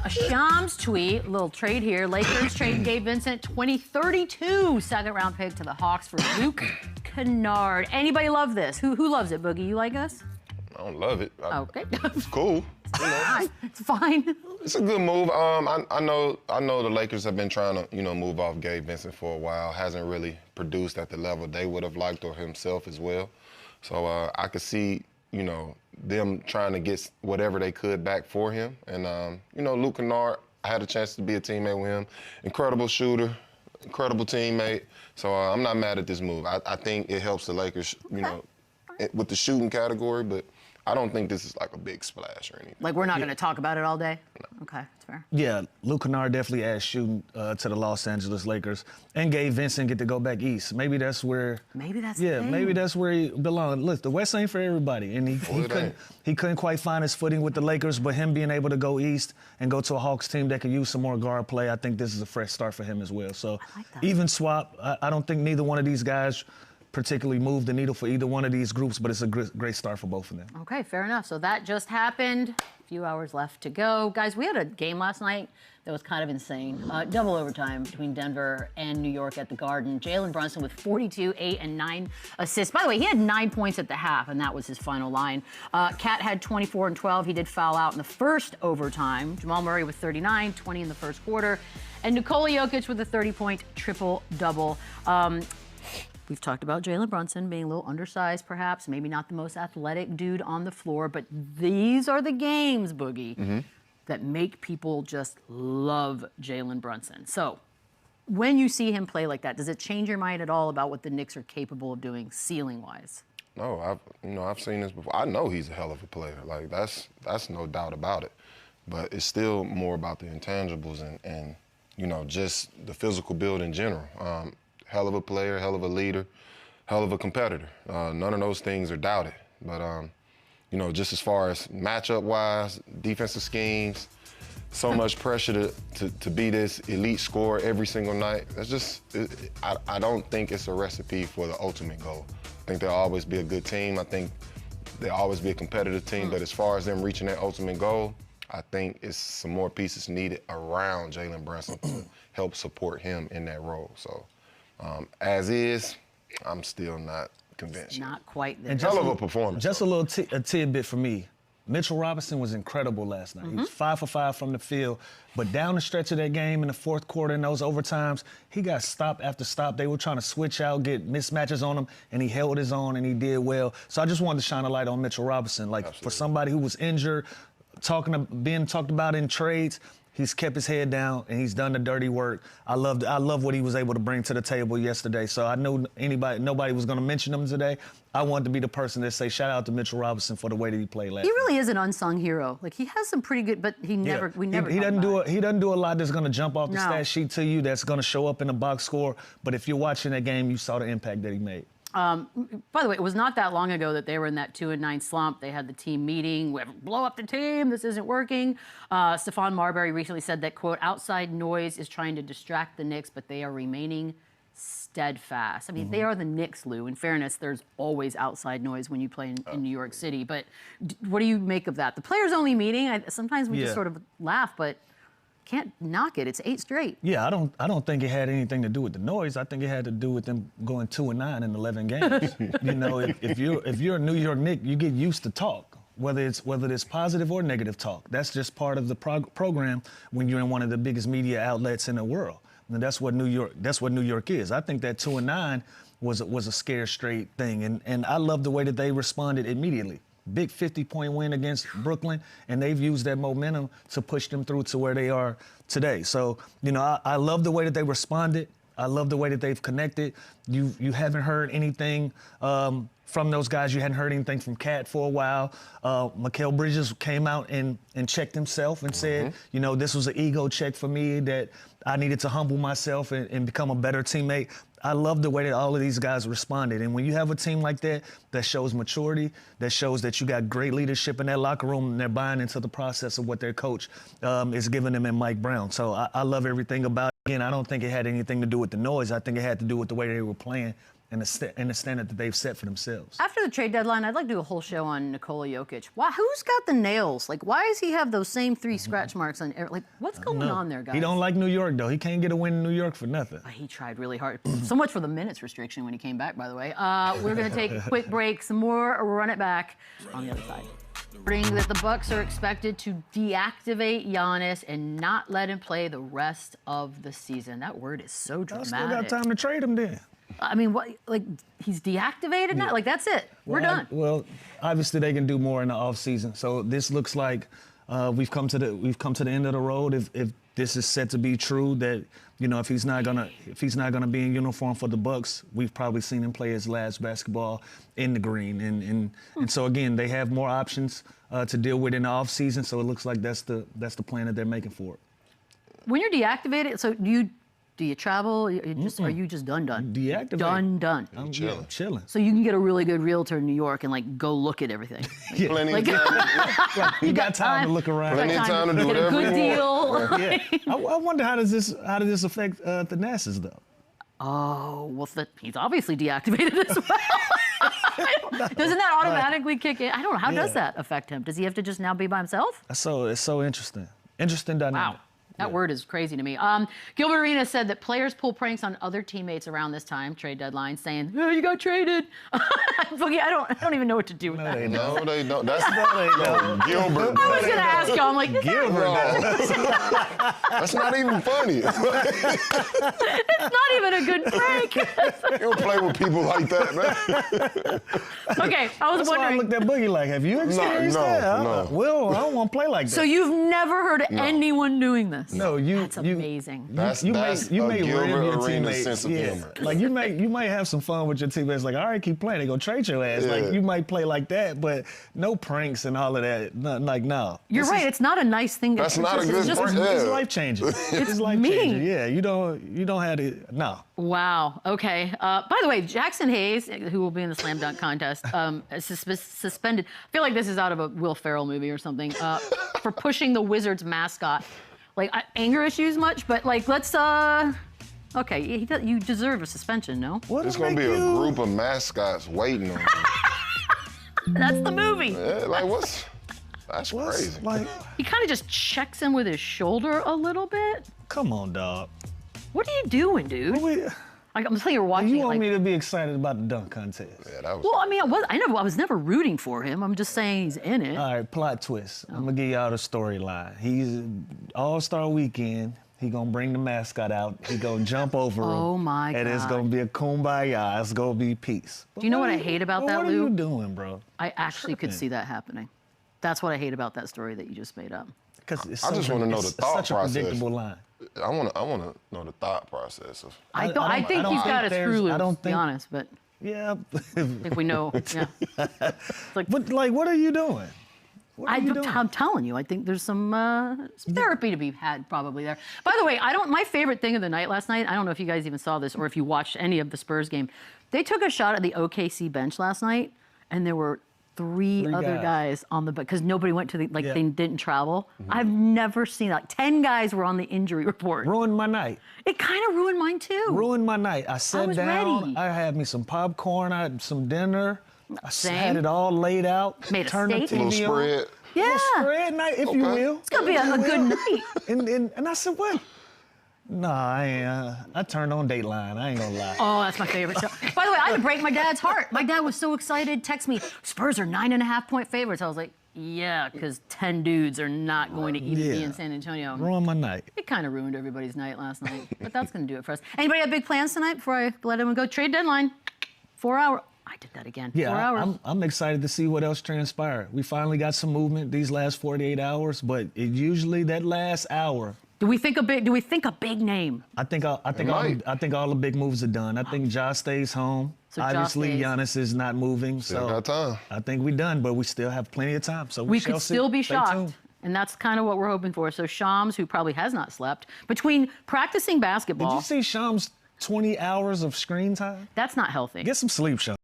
Shams tweet, little trade here. Lakers trade Gabe Vincent, 2032 second-round pick to the Hawks for Luke Kennard. Anybody love this? Who loves it, Boogie? You like us? I don't love it. Okay. It's cool. You know. It's fine. It's a good move. I know the Lakers have been trying to, move off Gabe Vincent for a while. Hasn't really produced at the level they would have liked, or himself as well. So I could see, them trying to get whatever they could back for him. And, Luke Kennard, I had a chance to be a teammate with him. Incredible shooter, incredible teammate. So I'm not mad at this move. I think it helps the Lakers, with the shooting category, but I don't think this is like a big splash or anything. Like, we're not going to talk about it all day? No. Okay, that's fair. Yeah, Luke Kennard definitely adds shooting to the Los Angeles Lakers. And Gabe Vincent get to go back east. Maybe that's where... Maybe that's the thing. Maybe that's where he belongs. Look, the West ain't for everybody. And he couldn't quite find his footing with the Lakers, but him being able to go east and go to a Hawks team that could use some more guard play, I think this is a fresh start for him as well. So I like that. Even swap. I don't think neither one of these guys particularly move the needle for either one of these groups, but it's a great start for both of them. Okay, fair enough. So that just happened. A few hours left to go. Guys, we had a game last night that was kind of insane. Double overtime between Denver and New York at the Garden. Jalen Brunson with 42, 8, and 9 assists. By the way, he had 9 points at the half, and that was his final line. Cat had 24 and 12. He did foul out in the first overtime. Jamal Murray with 39, 20 in the first quarter. And Nikola Jokic with a 30-point triple-double. We've talked about Jalen Brunson being a little undersized, perhaps, maybe not the most athletic dude on the floor, but these are the games, Boogie, that make people just love Jalen Brunson. So when you see him play like that, does it change your mind at all about what the Knicks are capable of doing ceiling-wise? No, I've seen this before. I know he's a hell of a player. Like, that's no doubt about it. But it's still more about the intangibles and just the physical build in general. Hell of a player, hell of a leader, hell of a competitor. None of those things are doubted. But, just as far as matchup-wise, defensive schemes, so much pressure to be this elite scorer every single night. That's just, I don't think it's a recipe for the ultimate goal. I think they'll always be a good team. I think they'll always be a competitive team. But as far as them reaching that ultimate goal, I think it's some more pieces needed around Jalen Brunson to help support him in that role. So. As is, I'm still not convinced. It's not quite there. Hell of a performance. Just a little tidbit for me. Mitchell Robinson was incredible last night. He was 5 for 5 from the field, but down the stretch of that game in the fourth quarter in those overtimes, he got stop after stop. They were trying to switch out, get mismatches on him, and he held his own and he did well. So I just wanted to shine a light on Mitchell Robinson. Like, absolutely. For somebody who was injured, being talked about in trades, he's kept his head down and he's done the dirty work. I love what he was able to bring to the table yesterday. So I knew nobody was going to mention him today. I wanted to be the person that say shout out to Mitchell Robinson for the way that he played last night. He really is an unsung hero. Like, he has some pretty good, but he never. He doesn't do a lot that's going to jump off the stat sheet to you. That's going to show up in the box score. But if you're watching that game, you saw the impact that he made. By the way, it was not that long ago that they were in that 2-9 slump. They had the team meeting. We have to blow up the team. This isn't working. Stephon Marbury recently said that, quote, outside noise is trying to distract the Knicks, but they are remaining steadfast. I mean, they are the Knicks, Lou. In fairness, there's always outside noise when you play in New York City. But what do you make of that? The players-only meeting, sometimes we just sort of laugh, but can't knock it. It's 8 straight. Yeah, I don't think it had anything to do with the noise. I think it had to do with them going 2-9 in 11 games. If you're a New York Knick, you get used to talk, whether it's positive or negative talk. That's just part of the program when you're in one of the biggest media outlets in the world. And that's what New York is. I think that 2-9 was a scare straight thing, and I love the way that they responded immediately. Big 50-point win against Brooklyn, and they've used that momentum to push them through to where they are today. So, I love the way that they responded. I love the way that they've connected. You haven't heard anything from those guys. You hadn't heard anything from Cat for a while. Mikal Bridges came out and checked himself and said, this was an ego check for me, that I needed to humble myself and become a better teammate. I love the way that all of these guys responded. And when you have a team like that shows maturity, that shows that you got great leadership in that locker room, and they're buying into the process of what their coach is giving them in Mike Brown. So I love everything about it. Again, I don't think it had anything to do with the noise. I think it had to do with the way they were playing and the standard that they've set for themselves. After the trade deadline, I'd like to do a whole show on Nikola Jokic. Why? Who's got the nails? Like, why does he have those same 3 scratch marks on? Like, what's going on there, guys? He don't like New York though. He can't get a win in New York for nothing. He tried really hard. So much for the minutes restriction when he came back, by the way. We're going to take a quick break. Some more Run It Back on the other side. That the Bucks are expected to deactivate Giannis and not let him play the rest of the season. That word is so dramatic. I still got time to trade him then. I mean, what? Like, he's deactivated now? Like, that's it. We're done. Well, obviously they can do more in the offseason. So this looks like we've come to the end of the road. If this is set to be true, that if he's not gonna be in uniform for the Bucks, we've probably seen him play his last basketball in the green. And so again, they have more options to deal with in the offseason. So it looks like that's the plan that they're making for it. When you're deactivated, so do you travel? Are you just done? Deactivated. Done. I'm chilling. So you can get a really good realtor in New York and like go look at everything. Yeah. Plenty of time. You got time to look around. Plenty of time to do get a whatever good you deal. want. Yeah. I wonder how does this affect the NASA's though? Oh, well, he's obviously deactivated as well. Doesn't that automatically kick in? I don't know. How does that affect him? Does he have to just now be by himself? It's so interesting. Interesting dynamic. Wow. That word is crazy to me. Gilbert Arenas said that players pull pranks on other teammates around this time, trade deadline, saying, "Oh, you got traded." I don't even know what to do with that. No, they don't. That's Gilbert. I was gonna ask y'all. I'm like, That's not even funny. it's not even a good prank. You don't play with people like that, man. Okay, I was That's why I wondering. looked at Boogie like, have you experienced that? No. Well, I don't want to play like that. So you've never heard of anyone doing this? No, That's amazing. You may Gilbert rib your Arenas teammates. sense of humor. Like you might have some fun with your teammates. Like, all right, keep playing. They gonna trade your ass. Yeah. Like you might play like that, but no pranks and all of that. No. You're right. It's not a nice thing. That's not a good just, prank. It's life changing. It's life changing. mean. Yeah, you don't have to. No. Wow. Okay. By the way, Jackson Hayes, who will be in the slam dunk contest, is suspended. I feel like this is out of a Will Ferrell movie or something. For pushing the Wizards mascot. Like anger issues much, but like let's. Okay, you deserve a suspension, no? There's gonna be a group of mascots waiting on you. That's the movie. Yeah, like that's crazy. Like, He kind of just checks him with his shoulder a little bit. come on, dog. What are you doing, dude? Wait, Like, I'm telling you, you're watching you it. want Like, me to be excited about the dunk contest? Yeah, that was. well, I mean, I was never rooting for him. I'm just saying he's in it. All right, plot twist. I'm gonna give y'all the storyline. He's All-Star Weekend. He gonna bring the mascot out. He gonna jump over him. Oh my And it's God. gonna be a kumbaya. It's gonna be peace. Do you know what I hate about that, What are Lou? you doing, bro? I actually could tripping. see that happening. That's what I hate about that story that you just made up. Because it's I just want to know the it's thought such a process. predictable line. I want to know the thought process of. I I think don't he's think got a there's- screw loose, I don't to be think- honest, but Yeah. I think we know. Yeah. It's like, But like, what are you doing? What are you doing? I'm telling you, I think there's some therapy to be had probably there. By the way, my favorite thing of the night last night, I don't know if you guys even saw this or if you watched any of the Spurs game. They took a shot at the OKC bench last night, and there were three other guys on the bench because nobody went to they didn't travel. I've never seen that. 10 guys were on the injury report. Ruined my night. It kind of ruined mine too. Ruined my night. I sat was down. ready. I had me some popcorn. I had some dinner. I Same. had it all laid out. Made a turned the steak. Little TV on. spread. Yeah. Little spread night, if you Okay. will. It's gonna be a good night. And I said, what? Nah, I ain't. I turned on Dateline. I ain't gonna lie. Oh, that's my favorite show. By the way, I had to break my dad's heart. My dad was so excited. Text me, Spurs are 9.5-point favorites. I was like, yeah, because 10 dudes are not going to even be in San Antonio. Ruined my night. It kind of ruined everybody's night last night, but that's going to do it for us. Anybody have big plans tonight before I let everyone go? Trade deadline, 4 hour. I did that again. 4 hours. I'm excited to see what else transpired. We finally got some movement these last 48 hours, but usually that last hour. Do we think a big name? I think all the big moves are done. I think Ja stays home. So Ja Obviously, stays. Giannis is not moving. Still so got time. I think we're done, but we still have plenty of time. So We shall could see. still be Stay shocked. tuned. And that's kind of what we're hoping for. So Shams, who probably has not slept, between practicing Did basketball, you see Shams' 20 hours of screen time? that's not healthy. Get some sleep, Shams.